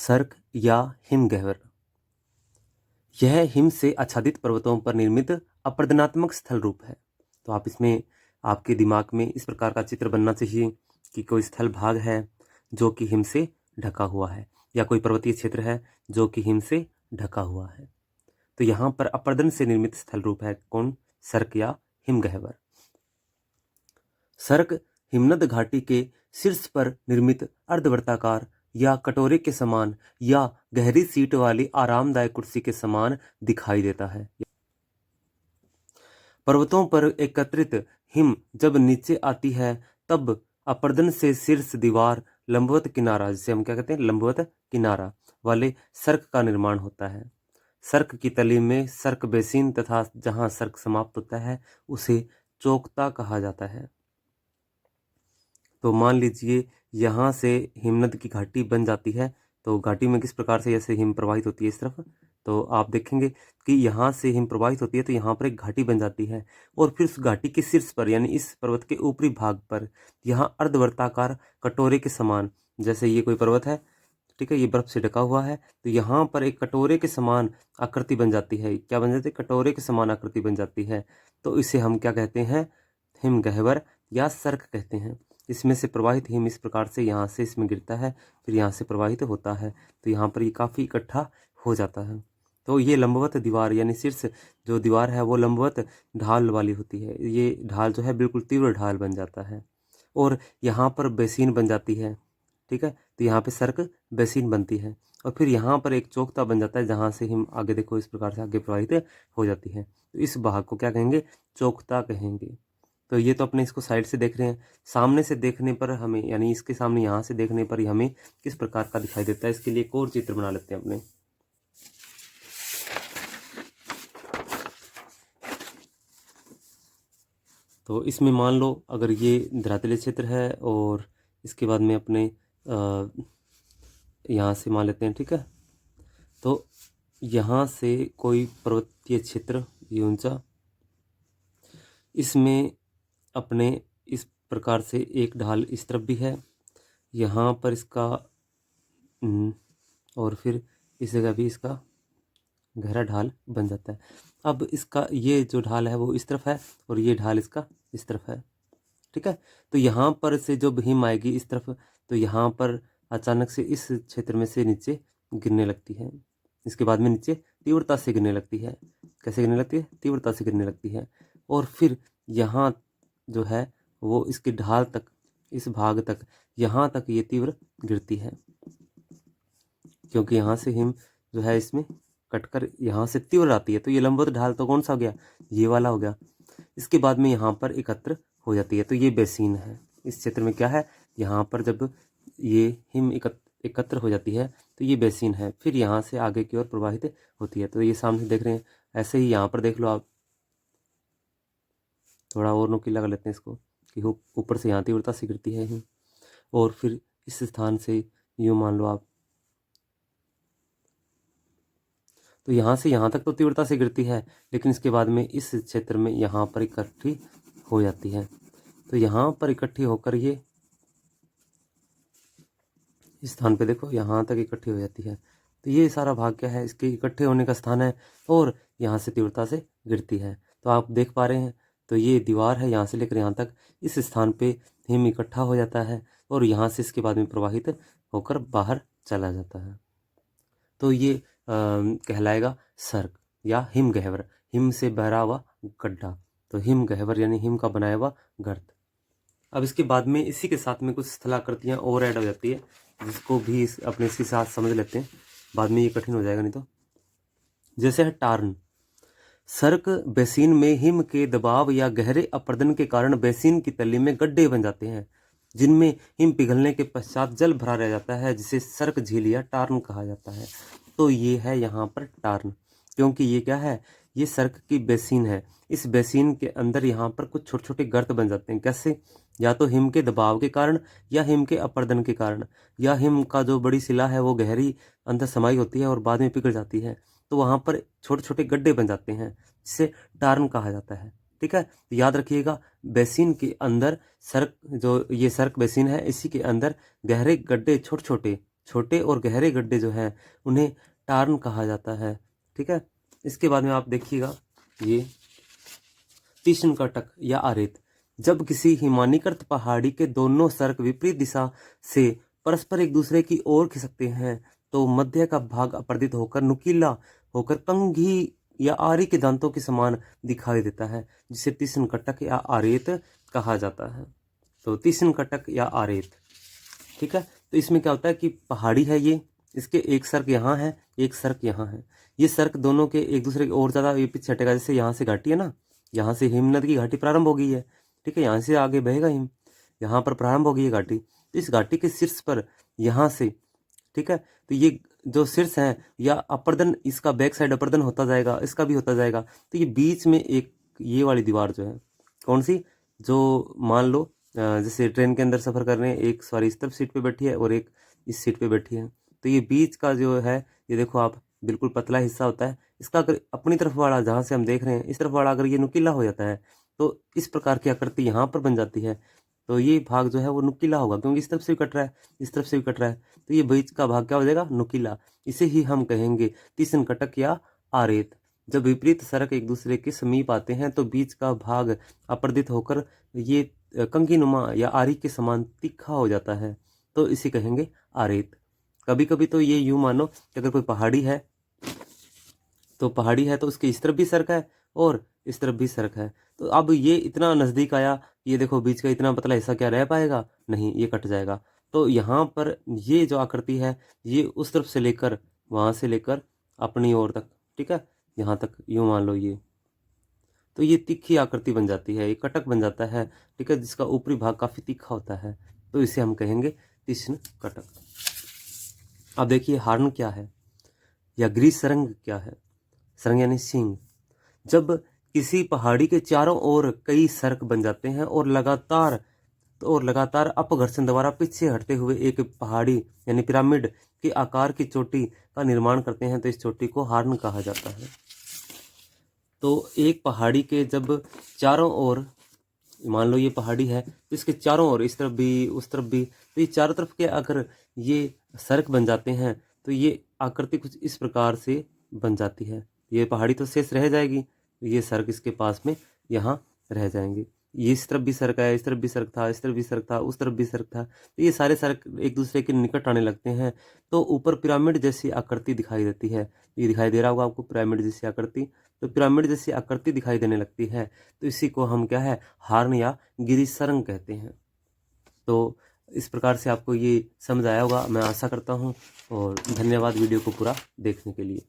सर्क या हिमगह्वर। यह हिम से आच्छादित पर्वतों पर निर्मित अपरदनात्मक स्थल रूप है। तो आप इसमें आपके दिमाग में इस प्रकार का चित्र बनना चाहिए कि कोई स्थल भाग है जो कि हिम से ढका हुआ है, या कोई पर्वतीय क्षेत्र है जो कि हिम से ढका हुआ है। तो यहाँ पर अपरदन से निर्मित स्थल रूप है कौन? सर्क या हिमगह्वर। सर्क हिमनद घाटी के शीर्ष पर निर्मित अर्धवृत्ताकार या कटोरे के समान या गहरी सीट वाली आरामदायक कुर्सी के समान दिखाई देता है। पर्वतों पर एकत्रित हिम जब नीचे आती है तब अपरदन से शीर्ष दीवार लंबवत किनारा, जिसे हम क्या कहते हैं, लंबवत किनारा वाले सर्क का निर्माण होता है। सर्क की तली में सर्क बेसिन तथा जहां सर्क समाप्त होता है उसे चोकता कहा जाता है। तो मान लीजिए यहाँ से हिमनद की घाटी बन जाती है, तो घाटी में किस प्रकार से ऐसे हिम प्रवाहित होती है इस तरफ, तो आप देखेंगे कि यहाँ से हिम प्रवाहित होती है तो यहाँ पर एक घाटी बन जाती है, और फिर उस घाटी के शीर्ष पर यानी इस पर्वत के ऊपरी भाग पर यहाँ अर्धवर्ताकार कटोरे के समान, जैसे ये कोई पर्वत है, ठीक है, ये बर्फ से ढका हुआ है, तो यहाँ पर एक कटोरे के समान आकृति बन जाती है। क्या बन जाती है? कटोरे के समान आकृति बन जाती है। तो इसे हम क्या कहते हैं? हिमगह्वर या सर्क कहते हैं। इसमें से प्रवाहित हिम इस प्रकार से यहाँ से इसमें गिरता है, फिर यहाँ से प्रवाहित होता है, तो यहाँ पर ये काफ़ी इकट्ठा हो जाता है। तो ये लंबवत दीवार यानी शीर्ष जो दीवार है वो लंबवत ढाल वाली होती है। ये ढाल जो है बिल्कुल तीव्र ढाल बन जाता है, और यहाँ पर बेसिन बन जाती है, ठीक है। तो यहाँ पे सर्क बेसिन बनती है, और फिर यहाँ पर एक चोकता बन जाता है जहाँ से हिम आगे देखो इस प्रकार से आगे प्रवाहित हो जाती है। तो इस भाग को क्या कहेंगे? चोकता कहेंगे। तो ये तो अपने इसको साइड से देख रहे हैं, सामने से देखने पर हमें, यानी इसके सामने यहाँ से देखने पर हमें किस प्रकार का दिखाई देता है, इसके लिए एक और चित्र बना लेते हैं अपने। तो इसमें मान लो अगर ये धरातलीय क्षेत्र है, और इसके बाद में अपने यहाँ से मान लेते हैं, ठीक है। तो यहाँ से कोई पर्वतीय क्षेत्र ये ऊंचा, इसमें अपने इस प्रकार से एक ढाल इस तरफ भी है, यहाँ पर इसका और फिर इस जगह भी इसका गहरा ढाल बन जाता है। अब इसका ये जो ढाल है वो इस तरफ है, और ये ढाल इसका इस तरफ है, ठीक है। तो यहाँ पर से जो हिम आएगी इस तरफ, तो यहाँ पर अचानक से इस क्षेत्र में से नीचे गिरने लगती है, इसके बाद में नीचे तीव्रता से गिरने लगती है। कैसे गिरने लगती है? तीव्रता से गिरने लगती है, और फिर यहाँ जो है वो इसकी ढाल तक, इस भाग तक, यहाँ तक ये तीव्र गिरती है, क्योंकि यहाँ से हिम जो है इसमें कटकर यहाँ से तीव्र आती है। तो ये लंबवत ढाल तो कौन सा हो गया? ये वाला हो गया। इसके बाद में यहाँ पर एकत्र हो जाती है, तो ये बेसिन है। इस क्षेत्र में क्या है? यहाँ पर जब ये हिम एकत्र हो जाती है तो ये बेसिन है, फिर यहाँ से आगे की ओर प्रवाहित होती है। तो ये सामने देख रहे हैं, ऐसे ही यहाँ पर देख लो आप, थोड़ा और नुकीला कर लेते हैं इसको, कि ऊपर से यहाँ तीव्रता से गिरती है हिम, और फिर इस स्थान से यूँ मान लो आप, तो यहाँ से यहाँ तक तो तीव्रता से गिरती है, लेकिन इसके बाद में इस क्षेत्र में यहाँ पर इकट्ठी हो जाती है। तो यहाँ पर इकट्ठी होकर ये इस स्थान पे देखो यहाँ तक इकट्ठी हो जाती है। तो ये सारा भाग क्या है? इसके इकट्ठे होने का स्थान है, और यहाँ से तीव्रता से गिरती है। तो आप देख पा रहे हैं, तो ये दीवार है, यहाँ से लेकर यहाँ तक इस स्थान पे हिम इकट्ठा हो जाता है, और यहाँ से इसके बाद में प्रवाहित होकर बाहर चला जाता है। तो ये कहलाएगा सर्क या हिमगह्वर, हिम से भरा हुआ गड्ढा। तो हिमगह्वर यानी हिम का बनाया हुआ गर्त। अब इसके बाद में इसी के साथ में कुछ स्थलाकृतियाँ और ऐड हो जाती है, जिसको भी अपने इसके साथ समझ लेते हैं, बाद में ये कठिन हो जाएगा नहीं तो। जैसे है टार्न। सर्क बेसिन में हिम के दबाव या गहरे अपरदन के कारण बेसिन की तली में गड्ढे बन जाते हैं, जिनमें हिम पिघलने के पश्चात जल भरा रह जाता है, जिसे सर्क झील या टार्न कहा जाता है। तो ये है यहाँ पर टार्न, क्योंकि ये क्या है? ये सर्क की बेसिन है। इस बेसिन के अंदर यहाँ पर कुछ छोटे छोटे गर्त बन जाते हैं। कैसे? या तो हिम के दबाव के कारण, या हिम के अपरदन के कारण, या हिम का जो बड़ी शिला है वो गहरी अंदर समाई होती है और बाद में पिघल जाती है, तो वहाँ पर छोटे छोटे गड्ढे बन जाते हैं, जिसे टार्न कहा जाता है, ठीक है। तो याद रखिएगा, बेसिन के अंदर सर्क, जो ये सर्क बेसिन है, इसी के अंदर गहरे गड्ढे छोटे छोटे और गहरे गड्ढे जो हैं उन्हें टार्न कहा जाता है। ठीक है, इसके बाद में आप देखिएगा ये तीक्ष्ण कटक या आरेत। जब किसी हिमानीकृत पहाड़ी के दोनों सर्क विपरीत दिशा से परस्पर एक दूसरे की ओर खिसकते हैं तो मध्य का भाग अपरदित होकर नुकीला होकर कंघी या आरी के दांतों के समान दिखाई देता है, जिसे तीक्ष्ण कटक या आरेत कहा जाता है। तो तीक्ष्ण कटक या आरेत, ठीक है। तो इसमें क्या होता है कि पहाड़ी है ये, इसके एक सर्क यहाँ है, एक सर्क यहाँ है। ये सर्क दोनों के एक दूसरे की और ज़्यादा पीछे हटेगा। जैसे यहाँ से घाटी है ना, यहाँ से हिमनद की घाटी प्रारंभ हो गई है, ठीक है, यहाँ से आगे बहेगा हिम, यहाँ पर प्रारंभ हो गई है घाटी। तो इस घाटी के शीर्ष पर यहाँ से, ठीक है, तो ये जो शीर्ष है या अपर्दन, इसका बैक साइड अपर्दन होता जाएगा, इसका भी होता जाएगा। तो ये बीच में एक ये वाली दीवार जो है, कौन सी, जो मान लो जैसे ट्रेन के अंदर सफ़र कर रहे हैं, एक सवारी इस तरफ सीट पे बैठी है और एक इस सीट पे बैठी है, तो ये बीच का जो है ये देखो आप, बिल्कुल पतला हिस्सा होता है इसका। अगर अपनी तरफ वाला जहाँ से हम देख रहे हैं इस तरफ वाला अगर ये नुकीला हो जाता है तो इस प्रकार की आकृति यहाँ पर बन जाती है। तो ये भाग जो है वो नुकीला होगा, क्योंकि इस तरफ से भी कट रहा है, इस तरफ से भी कट रहा है, तो ये बीच का भाग क्या हो जाएगा, नुकीला। इसे ही हम कहेंगे तीक्ष्ण कटक या आरेत। जब विपरीत सरक एक दूसरे के समीप आते हैं तो बीच का भाग अपरदित होकर ये कंघीनुमा या आरी के समान तीखा हो जाता है, तो इसे कहेंगे आरेत। कभी कभी तो ये यूं मानो कि अगर कोई पहाड़ी है तो उसके इस तरफ भी सर्क है और इस तरफ भी सर्क है। तो अब ये इतना नज़दीक आया, ये देखो बीच का इतना पतला हिस्सा क्या रह पाएगा, नहीं, ये कट जाएगा। तो यहाँ पर ये जो आकृति है ये उस तरफ से लेकर वहाँ से लेकर अपनी ओर तक, ठीक है, यहाँ तक यूँ मान लो ये, तो ये तीखी आकृति बन जाती है, ये कटक बन जाता है, ठीक है, जिसका ऊपरी भाग काफ़ी तीखा होता है, तो इसे हम कहेंगे तीक्ष्ण कटक। अब देखिए हार्न क्या है या ग्रीस सरंग क्या है। सरंग यानी सींग। जब किसी पहाड़ी के चारों ओर कई सर्क बन जाते हैं और लगातार अपघर्षण द्वारा पीछे हटते हुए एक पहाड़ी यानी पिरामिड के आकार की चोटी का निर्माण करते हैं तो इस चोटी को हार्न कहा जाता है। तो एक पहाड़ी के जब चारों ओर, मान लो ये पहाड़ी है तो इसके चारों ओर, इस तरफ भी उस तरफ भी, तो ये चारों तरफ के अगर ये सर्क बन जाते हैं तो ये आकृति कुछ इस प्रकार से बन जाती है। ये पहाड़ी तो शेष रह जाएगी, ये सर्क इसके पास में यहाँ रह जाएंगे। ये इस तरफ भी सर्क है, इस तरफ भी सर्क था, इस तरफ भी सर्क था, उस तरफ भी सर्क था, तो ये सारे सर्क एक दूसरे के निकट आने लगते हैं तो ऊपर पिरामिड जैसी आकृति दिखाई देती है। ये दिखाई दे रहा होगा आपको पिरामिड जैसी आकृति, तो पिरामिड जैसी आकृति दिखाई देने लगती है तो इसी को हम क्या है, हार्न या गिरिसरंग कहते हैं। तो इस प्रकार से आपको ये समझ आया होगा, मैं आशा करता हूँ, और धन्यवाद वीडियो को पूरा देखने के लिए।